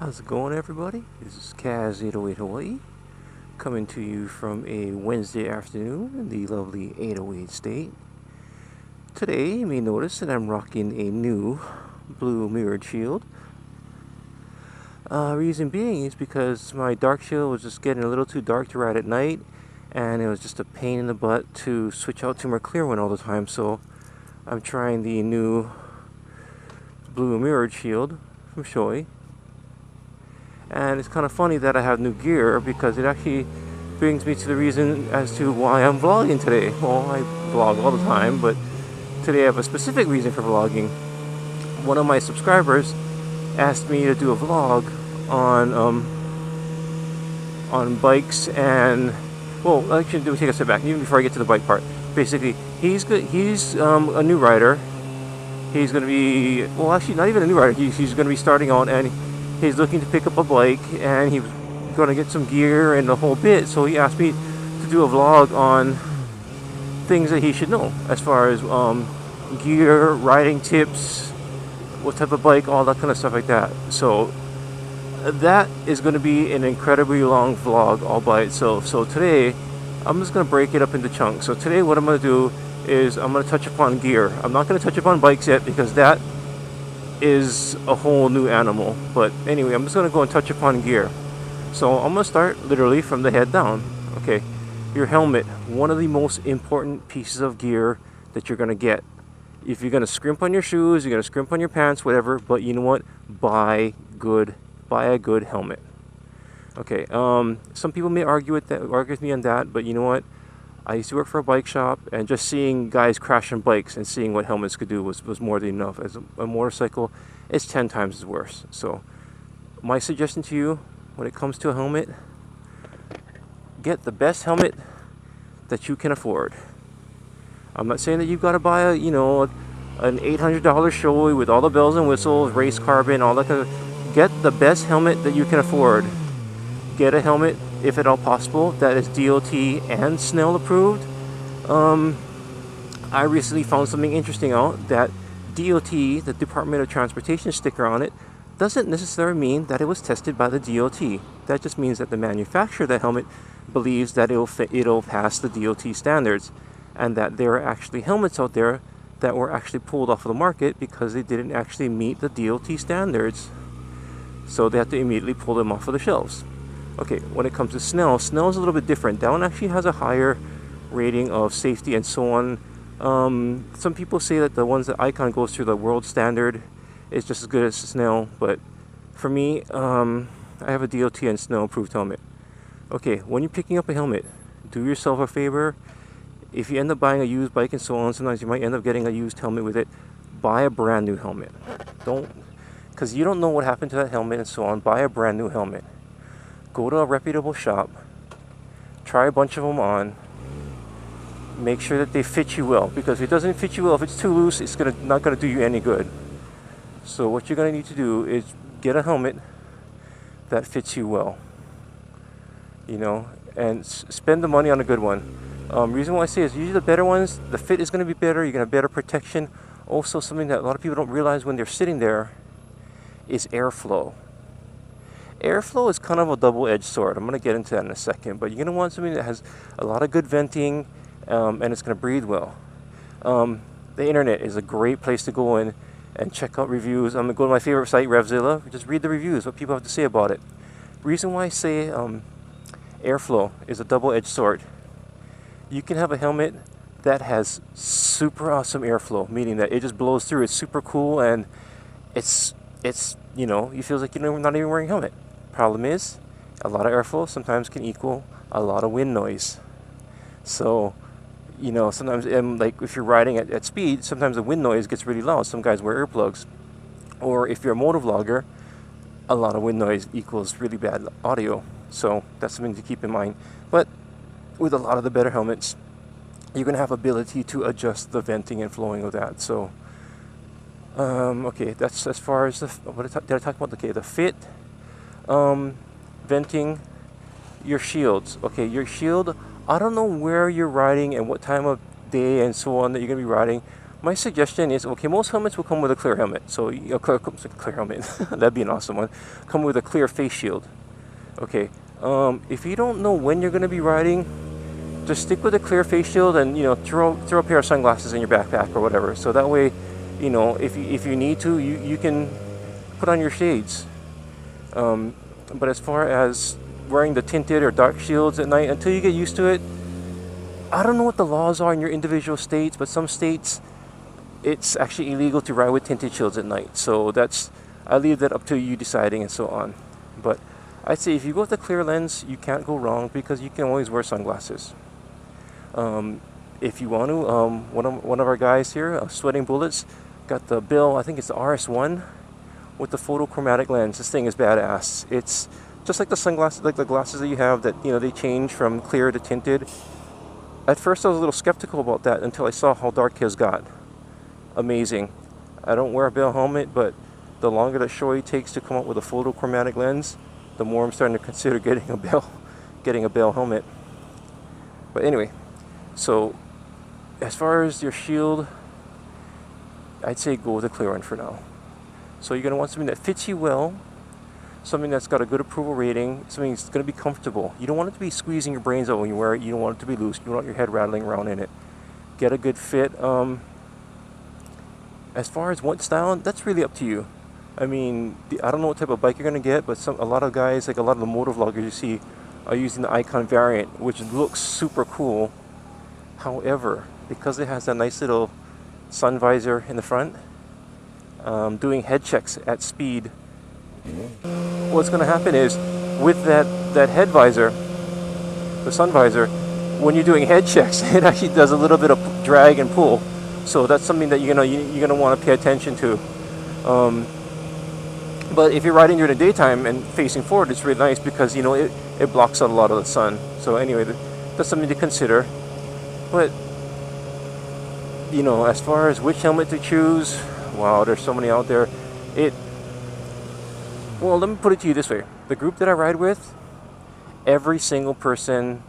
How's it going, everybody? This is Kaz808 Hawaii, coming to you from a Wednesday afternoon in the lovely 808 state. Today, you may notice that I'm rocking a new blue mirrored shield. Reason being is because my dark shield was just getting a little too dark to ride at night, and it was just a pain in the butt to switch out to my clear one all the time. So I'm trying the new blue mirrored shield from Shoei. And it's kind of funny that I have new gear because it actually brings me to the reason as to why I'm vlogging today. Well, I vlog all the time, but today I have a specific reason for vlogging. One of my subscribers asked me to do a vlog on bikes and, well, actually, do take a step back even before I get to the bike part. Basically, he's good. He's a new rider. He's going to be, well, actually, not even a new rider. He's going to be starting out, and he's looking to pick up a bike, and he's going to get some gear and the whole bit. So he asked me to do a vlog on things that he should know as far as gear, riding tips, what type of bike, all that kind of stuff like that. So that is going to be an incredibly long vlog all by itself. So today I'm just going to break it up into chunks. So today what I'm going to do is I'm going to touch upon gear. I'm not going to touch upon bikes yet because that is a whole new animal. But anyway, I'm just going to go and touch upon gear. So I'm going to start literally from the head down. Okay, your helmet, one of the most important pieces of gear that you're going to get. If you're going to scrimp on your shoes, you're going to scrimp on your pants, whatever, but you know what? Buy a good helmet. Okay, some people may argue with me on that, but you know what? I used to work for a bike shop, and just seeing guys crash on bikes and seeing what helmets could do was more than enough. As a motorcycle, it's 10 times as worse. So my suggestion to you, when it comes to a helmet, get the best helmet that you can afford. I'm not saying that you've got to buy an $800 Shoei with all the bells and whistles, race carbon, all that kind of. Get the best helmet that you can afford. Get a helmet, if at all possible, that is DOT and Snell approved. I recently found something interesting out that DOT, the Department of Transportation sticker on it, doesn't necessarily mean that it was tested by the DOT. That just means that the manufacturer of the helmet believes that it'll pass the DOT standards, and that there are actually helmets out there that were actually pulled off of the market because they didn't actually meet the DOT standards. So they have to immediately pull them off of the shelves. Okay, when it comes to Snell is a little bit different. That one actually has a higher rating of safety and so on. Some people say that the ones that Icon goes through, the world standard, is just as good as Snell, but for me, I have a DOT and Snell approved helmet. Okay, when you're picking up a helmet, do yourself a favor. If you end up buying a used bike and so on, sometimes you might end up getting a used helmet with it. Buy a brand new helmet. Because you don't know what happened to that helmet and so on. Buy a brand new helmet. Go to a reputable shop. Try a bunch of them on. Make sure that they fit you well. Because if it doesn't fit you well, if it's too loose, it's not going to do you any good. So what you're going to need to do is get a helmet that fits you well. And spend the money on a good one. Reason why I say is usually the better ones, the fit is going to be better. You're going to have better protection. Also, something that a lot of people don't realize when they're sitting there is airflow. Airflow is kind of a double-edged sword. I'm going to get into that in a second, but you're going to want something that has a lot of good venting, and it's going to breathe well. The internet is a great place to go in and check out reviews. I'm going to go to my favorite site, Revzilla. Just read the reviews, what people have to say about it. Reason why I say airflow is a double-edged sword. You can have a helmet that has super awesome airflow, meaning that it just blows through. It's super cool, and it's you feel like you're not even wearing a helmet. Problem is, a lot of airflow sometimes can equal a lot of wind noise. So, sometimes, like if you're riding at speed, sometimes the wind noise gets really loud. Some guys wear earplugs. Or if you're a motovlogger, a lot of wind noise equals really bad audio. So that's something to keep in mind. But with a lot of the better helmets, you're going to have ability to adjust the venting and flowing of that. So, okay, that's as far as what did I talk about? Okay, the fit, venting, your shields. Okay, your shield, I don't know where you're riding and what time of day and so on that you're going to be riding, My suggestion is, okay, most helmets will come with a clear helmet. So, clear helmet, that'd be an awesome one. Come with a clear face shield. Okay, if you don't know when you're going to be riding, just stick with a clear face shield and, you know, throw a pair of sunglasses in your backpack or whatever. So that way, you know, if you need to, you can put on your shades. But as far as wearing the tinted or dark shields at night, until you get used to it, I don't know what the laws are in your individual states, but some states, it's actually illegal to ride with tinted shields at night. So I leave that up to you deciding and so on. But I'd say if you go with the clear lens, you can't go wrong because you can always wear sunglasses. If you want to, one of our guys here, Sweating Bullets, got the Bill, I think it's the RS1 with the photochromatic lens. This thing is badass. It's just like the sunglasses, like the glasses that you have that, you know, they change from clear to tinted. At first I was a little skeptical about that until I saw how dark his got. Amazing. I don't wear a Bell helmet, but the longer that Shoei takes to come up with a photochromatic lens, the more I'm starting to consider getting a Bell helmet. But anyway, so as far as your shield, I'd say go with a clear one for now. So you're going to want something that fits you well, something that's got a good approval rating, something that's going to be comfortable. You don't want it to be squeezing your brains out when you wear it. You don't want it to be loose. You don't want your head rattling around in it. Get a good fit. As far as what style, that's really up to you. I mean, I don't know what type of bike you're going to get, but a lot of guys, like a lot of the motor vloggers you see, are using the Icon variant, which looks super cool. However, because it has that nice little sun visor in the front, doing head checks at speed, what's going to happen is with that head visor, the sun visor, when you're doing head checks, it actually does a little bit of drag and pull. So that's something that you're gonna want to pay attention to. But if you're riding during the daytime and facing forward, it's really nice because, you know, it blocks out a lot of the sun. So anyway, that's something to consider. But, you know, as far as which helmet to choose, wow, there's so many out there. Well, let me put it to you this way. The group that I ride with, every single person,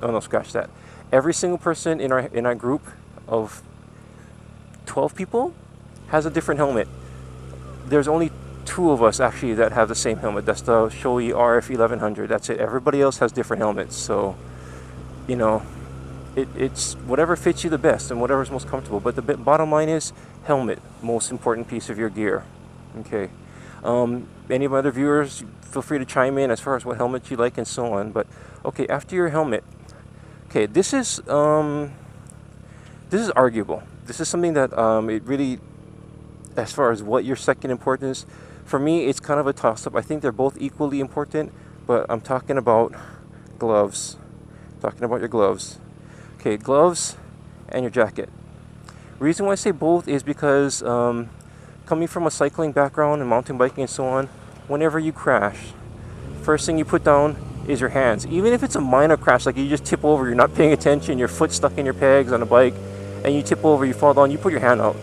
oh no, scratch that. Every single person in our group of 12 people has a different helmet. There's only 2 of us actually that have the same helmet. That's the Shoei RF 1100. That's it. Everybody else has different helmets. So, you know, it's whatever fits you the best and whatever's most comfortable. But the bottom line is helmet, most important piece of your gear. Okay. Any of my other viewers, feel free to chime in as far as what helmet you like and so on. But okay, after your helmet, okay, this is arguable. This is something that it really, as far as what your second importance, for me, it's kind of a toss-up. I think they're both equally important, but I'm talking about gloves. Talking about your gloves. Okay, gloves and your jacket. Reason why I say both is because coming from a cycling background and mountain biking and so on, whenever you crash, first thing you put down is your hands. Even if it's a minor crash, like you just tip over, you're not paying attention, your foot's stuck in your pegs on a bike, and you tip over, you fall down, you put your hand out.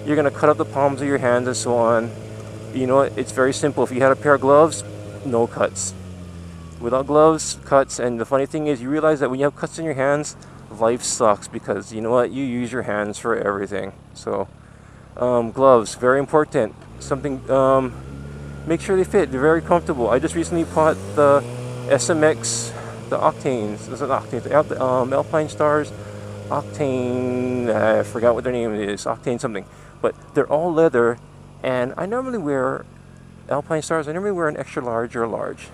You're going to cut up the palms of your hands and so on. You know, it's very simple. If you had a pair of gloves, no cuts. Without gloves, cuts. And the funny thing is, you realize that when you have cuts in your hands, life sucks because, you know what, you use your hands for everything. So, gloves, very important. Something, make sure they fit. They're very comfortable. I just recently bought the SMX, the Octanes. Is it Octanes? Alpine Stars. Octane, I forgot what their name is, Octane something, but they're all leather, and I normally wear Alpine Stars. I normally wear an extra large or a large.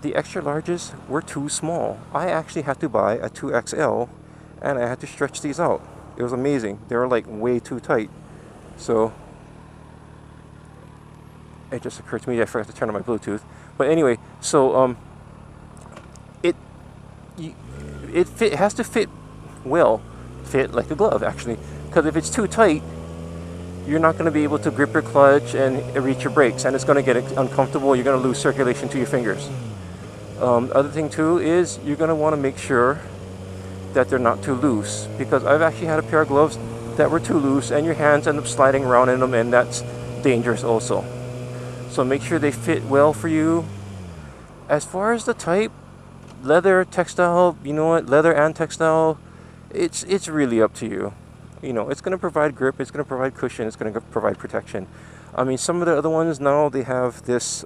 The extra larges were too small. I actually had to buy a 2XL, and I had to stretch these out. It was amazing. They were like way too tight. So it just occurred to me I forgot to turn on my Bluetooth. But anyway, so it has to fit like a glove actually, because if it's too tight, you're not going to be able to grip your clutch and reach your brakes, and it's going to get uncomfortable. You're going to lose circulation to your fingers. Other thing too is you're going to want to make sure that they're not too loose, because I've actually had a pair of gloves that were too loose and your hands end up sliding around in them, and that's dangerous also. So make sure they fit well for you. As far as the type, leather, textile, you know what, leather and textile, it's really up to you. You know, it's going to provide grip, it's going to provide cushion, it's going to provide protection. I mean, some of the other ones now, they have this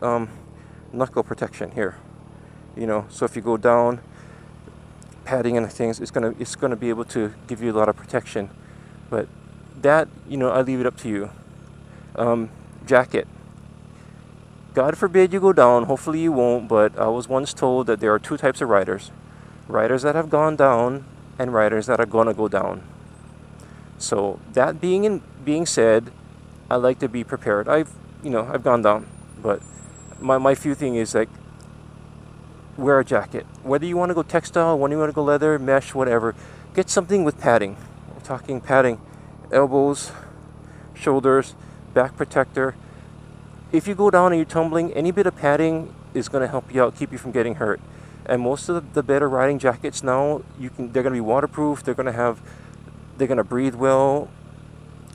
knuckle protection here. You know, so if you go down, padding and things, it's gonna be able to give you a lot of protection. But that, you know, I leave it up to you. Jacket. God forbid you go down. Hopefully you won't. But I was once told that there are two types of riders: riders that have gone down and riders that are gonna go down. So that being said, I like to be prepared. I've gone down, but my few thing is like, wear a jacket. Whether you want to go textile, whether you want to go leather, mesh, whatever, get something with padding. We're talking padding, elbows, shoulders, back protector. If you go down and you're tumbling, any bit of padding is going to help you out, keep you from getting hurt. And most of the better riding jackets now, they're going to be waterproof. They're going to breathe well.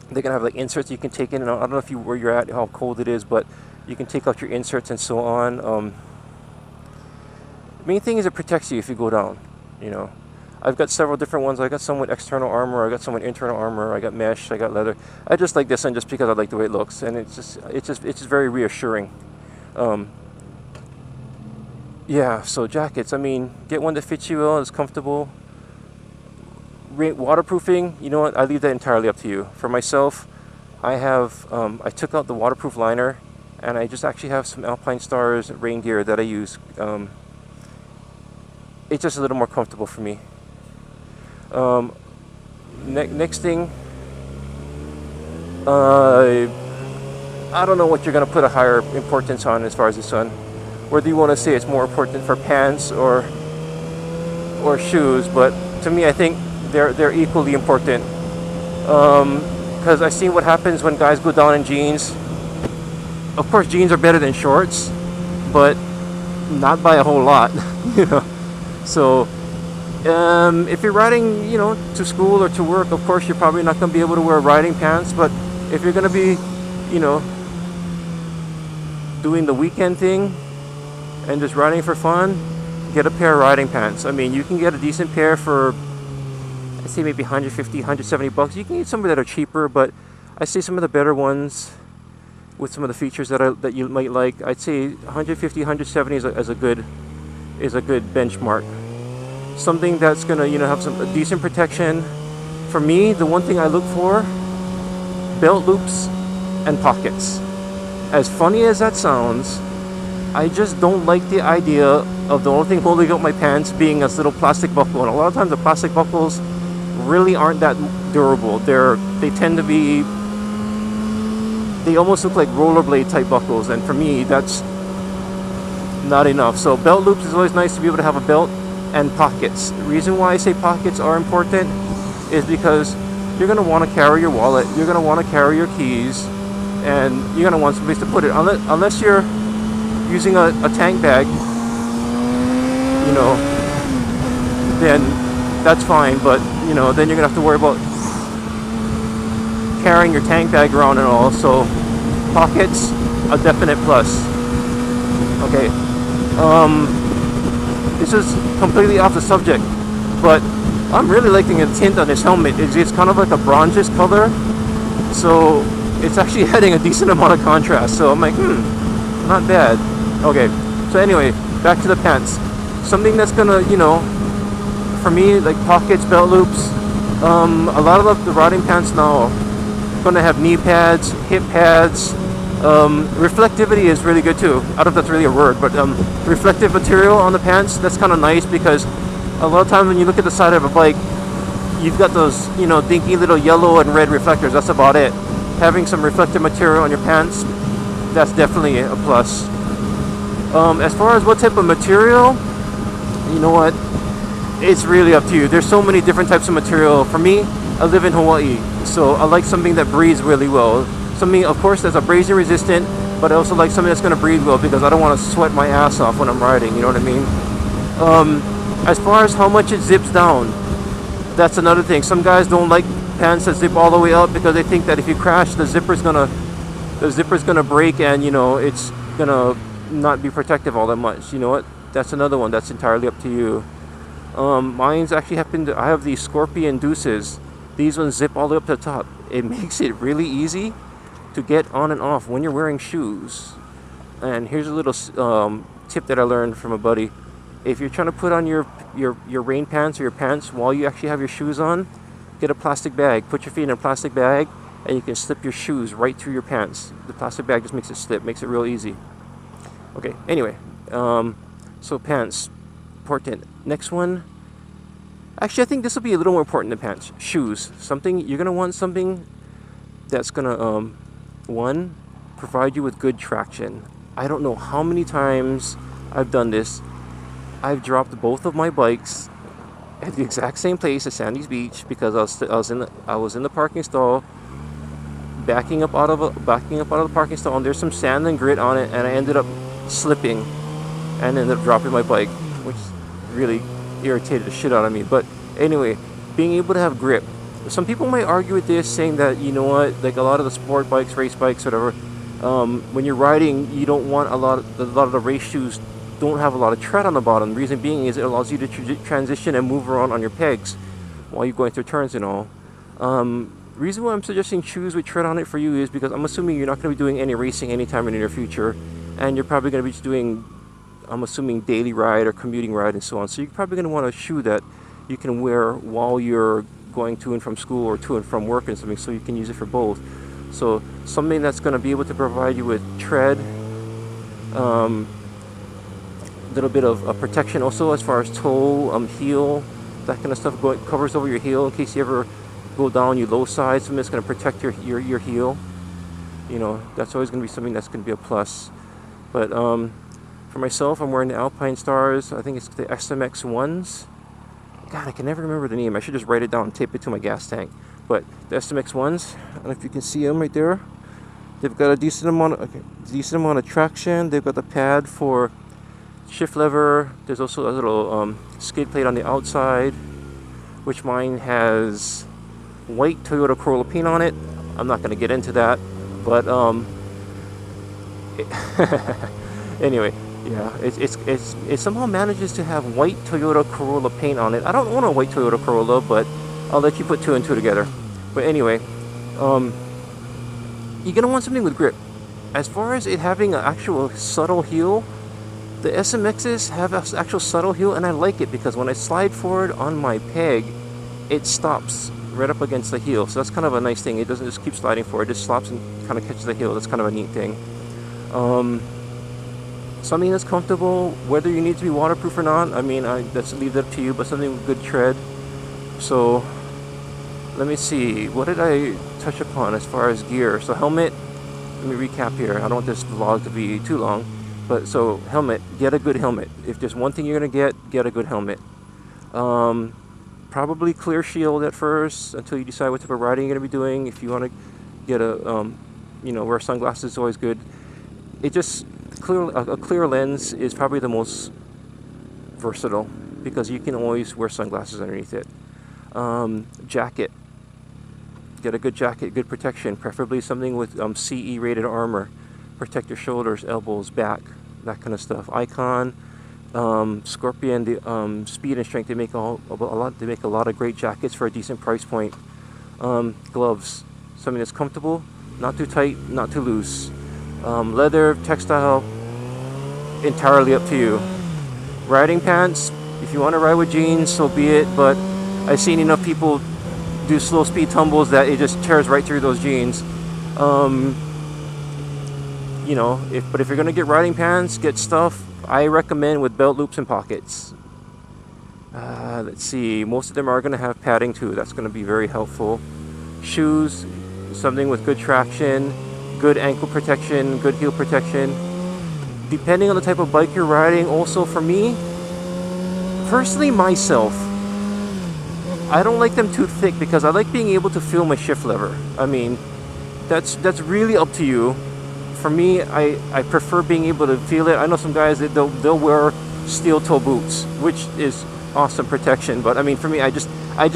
They're going to have like inserts you can take in and out. I don't know where you're at, how cold it is, but you can take out your inserts and so on. Main thing is it protects you if you go down. You know, I've got several different ones. I got some with external armor, I got some with internal armor, I got mesh, I got leather. I just like this one just because I like the way it looks, and it's just very reassuring. Yeah, so jackets, I mean, get one that fits you well, is comfortable. Waterproofing, you know what, I leave that entirely up to you. For myself, I have I took out the waterproof liner, and I just actually have some Alpinestars rain gear that I use. It's just a little more comfortable for me. Next thing, I don't know what you're going to put a higher importance on as far as this one. Whether you want to say it's more important for pants or shoes, but to me, I think they're equally important. Because I've seen what happens when guys go down in jeans. Of course, jeans are better than shorts, but not by a whole lot, you know. So, if you're riding, you know, to school or to work, of course, you're probably not going to be able to wear riding pants. But if you're going to be, you know, doing the weekend thing and just riding for fun, get a pair of riding pants. I mean, you can get a decent pair for, I'd say maybe 150, 170 bucks. You can get some that are cheaper, but I say some of the better ones with some of the features that you might like. I'd say 150, 170 is a good benchmark. Something that's gonna, you know, have some decent protection. For me, the one thing I look for: belt loops and pockets. As funny as that sounds, I just don't like the idea of the only thing holding up my pants being a little plastic buckle. And a lot of times the plastic buckles really aren't that durable. They tend to be, they almost look like rollerblade type buckles, and for me that's not enough. So belt loops is always nice to be able to have a belt, and pockets. The reason why I say pockets are important is because you're going to want to carry your wallet, you're going to want to carry your keys, and you're going to want someplace to put it. Unless you're using a tank bag, you know, then that's fine. But, you know, then you're going to have to worry about carrying your tank bag around and all. So pockets, a definite plus. Okay. This is completely off the subject, but I'm really liking the tint on this helmet. It's kind of like a bronzish color, so it's actually adding a decent amount of contrast. So I'm like, not bad. Okay, so anyway, back to the pants. Something that's gonna, you know, for me, like pockets, belt loops. A lot of the riding pants now are gonna have knee pads, hip pads. Reflectivity is really good too. I don't know if that's really a word, but reflective material on the pants, that's kind of nice, because a lot of times when you look at the side of a bike, you've got those, you know, dinky little yellow and red reflectors. That's about it. Having some reflective material on your pants, that's definitely a plus. As far as what type of material, you know what, it's really up to you. There's so many different types of material. For me, I live in Hawaii, so I like something that breathes really well. Something, of course, that's abrasion resistant, but I also like something that's going to breathe well, because I don't want to sweat my ass off when I'm riding, you know what I mean? As far as how much it zips down, that's another thing. Some guys don't like pants that zip all the way up because they think that if you crash, the zipper's gonna break, and, you know, it's gonna not be protective all that much. You know what? That's another one. That's entirely up to you. Mine's actually happened. I have these Scorpion Deuces These ones zip all the way up to the top. It makes it really easy to get on and off when you're wearing shoes. And here's a little tip that I learned from a buddy. If you're trying to put on your rain pants or your pants while you actually have your shoes on, get a plastic bag. Put your feet in a plastic bag, and you can slip your shoes right through your pants. The plastic bag just makes it slip, makes it real easy. Okay, anyway, so pants, important. Next one, actually I think this will be a little more important than pants. Shoes. You're gonna want something that's gonna one, provide you with good traction. I don't know how many times I've done this. I've dropped both of my bikes at the exact same place at Sandy's Beach because I was in the parking stall, backing up out of the parking stall, and there's some sand and grit on it, and I ended up slipping and ended up dropping my bike, which really irritated the shit out of me. But anyway, being able to have grip. Some people might argue with this, saying that, you know what, like a lot of the sport bikes, race bikes, whatever, when you're riding, you don't want a lot of the race shoes don't have a lot of tread on the bottom. The reason being is it allows you to transition and move around on your pegs while you're going through turns and all. Reason why I'm suggesting shoes with tread on it for you is because I'm assuming you're not going to be doing any racing anytime in the near future, and you're probably going to be doing, I'm assuming, daily ride or commuting ride and so on. So you're probably going to want a shoe that you can wear while you're going to and from school or to and from work and something, so you can use it for both. So something that's going to be able to provide you with tread, little bit of protection also as far as toe, heel, that kind of stuff, covers over your heel in case you ever go down your low side. Something that's going to protect your heel. You know, that's always going to be something that's going to be a plus. But for myself, I'm wearing the Alpine Stars. I think it's the SMX ones. God, I can never remember the name. I should just write it down and tape it to my gas tank. But the SMX ones, I don't know if you can see them right there. They've got a decent amount of traction. They've got the pad for shift lever. There's also a little skid plate on the outside, which mine has white Toyota Corolla paint on it. I'm not going to get into that, but anyway, yeah, it somehow manages to have white Toyota Corolla paint on it. I don't own a white Toyota Corolla, but I'll let you put two and two together. But anyway, you're gonna want something with grip. As far as it having an actual subtle heel, the SMXs have an actual subtle heel, and I like it because when I slide forward on my peg, it stops right up against the heel. So that's kind of a nice thing. It doesn't just keep sliding forward; it just stops and kind of catches the heel. That's kind of a neat thing. Something that's comfortable, whether you need to be waterproof or not. I mean, that's leave that up to you. But something with good tread. So let me see. What did I touch upon as far as gear? So helmet. Let me recap here. I don't want this vlog to be too long. But so helmet, get a good helmet. If there's one thing you're gonna get a good helmet. Probably clear shield at first until you decide what type of riding you're gonna be doing. If you want to get a, wear sunglasses is always good. It just a clear lens is probably the most versatile because you can always wear sunglasses underneath it. Jacket. Get a good jacket, good protection, preferably something with CE rated armor. Protect your shoulders, elbows, back, that kind of stuff. Icon, Scorpion, the Speed and Strength, they make a lot of great jackets for a decent price point. Gloves, something that's comfortable, not too tight, not too loose. Leather, textile, entirely up to you. Riding pants, if you want to ride with jeans, so be it, but I've seen enough people do slow speed tumbles that it just tears right through those jeans. But if you're gonna get riding pants, get stuff I recommend with belt loops and pockets. Let's see, most of them are gonna have padding too. That's gonna be very helpful. Shoes, something with good traction, good ankle protection, good heel protection. Depending on the type of bike you're riding, also for me, personally myself, I don't like them too thick because I like being able to feel my shift lever. I mean, that's really up to you. For me, I prefer being able to feel it. I know some guys that they'll wear steel toe boots, which is awesome protection. But I mean, for me, I just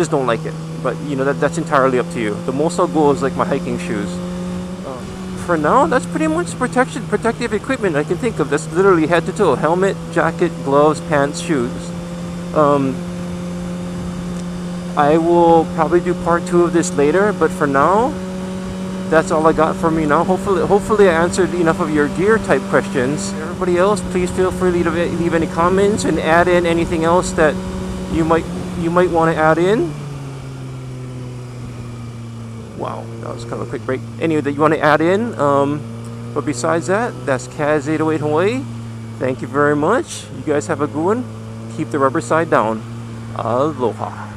don't like it. But that's entirely up to you. The most I'll go is like my hiking shoes. For now, that's pretty much protective equipment I can think of. That's literally head to toe: helmet, jacket, gloves, pants, shoes. I will probably do part 2 of this later, but for now, that's all I got for me now. Hopefully I answered enough of your gear type questions. Everybody else, please feel free to leave any comments and add in anything else that you might want to add in. Wow, that was kind of a quick break. Anyway, that you want to add in. But besides that, that's Kaz808 Hawaii. Thank you very much. You guys have a good one. Keep the rubber side down. Aloha.